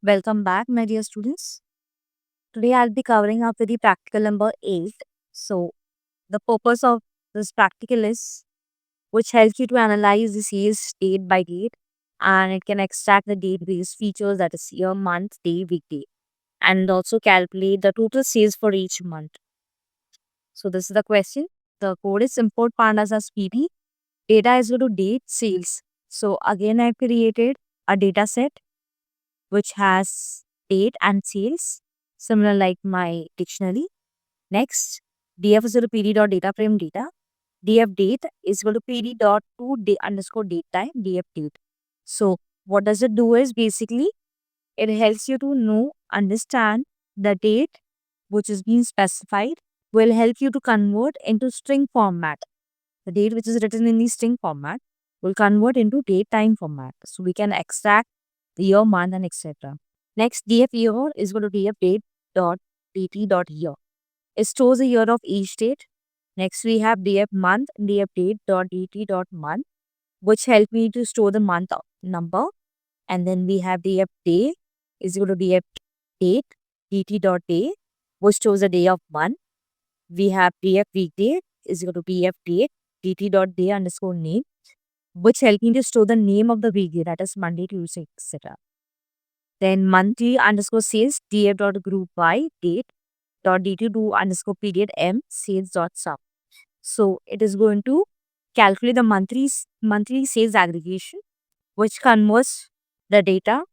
Welcome back, my dear students. Today I'll be covering up with the practical number 8. So, the purpose of this practical is which helps you to analyze the sales date by date, and it can extract the date based features, that is year, month, day, weekday, and also calculate the total sales for each month. So, this is the question. The code is import pandas as PD. Data is equal to date sales. So, again, I created a data set which has date and sales, similar like my dictionary. Next, df is equal to pd dot data frame data. Df date is equal to pd dot to underscore date time df date. So what does it do is basically it helps you to know, understand the date which is being specified will help you to convert into string format. The date which is written in the string format will convert into date time format. So we can extract the year, month, and etc. Next, df year is equal to df date dot dt dot year. It stores the year of each date. Next, we have df month, df date dot dt dot month, which help me to store the month number. And then we have df day is equal to df date dt dot day, which stores the day of month. We have df weekday is equal to df date dt dot day underscore name, which help me to store the name of the weekday, that is Monday, Tuesday, etc. Then monthly underscore sales df dot group by date dot dt to underscore period m sales dot sum. So it is going to calculate the monthly sales aggregation, which converts the data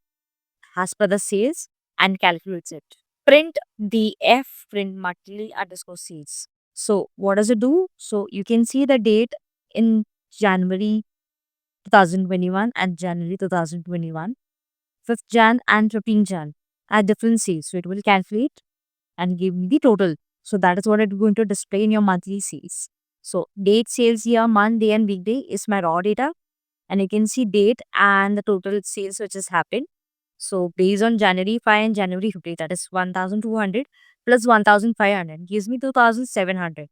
as per the sales and calculates it. Print df print monthly underscore sales. So what does it do? So you can see the date in January 2021 and January 2021, 5th Jan and 15th Jan at different sales. So it will calculate and give me the total. So that is what it's going to display in your monthly sales. So date, sales, year, month, day, and weekday is my raw data. And you can see date and the total sales which has happened. So based on January 5 and January 50, that is 1200 plus 1500 gives me 2700.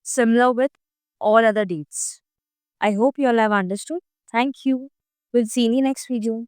Similar with all other dates. I hope you all have understood. Thank you. We'll see you in the next video.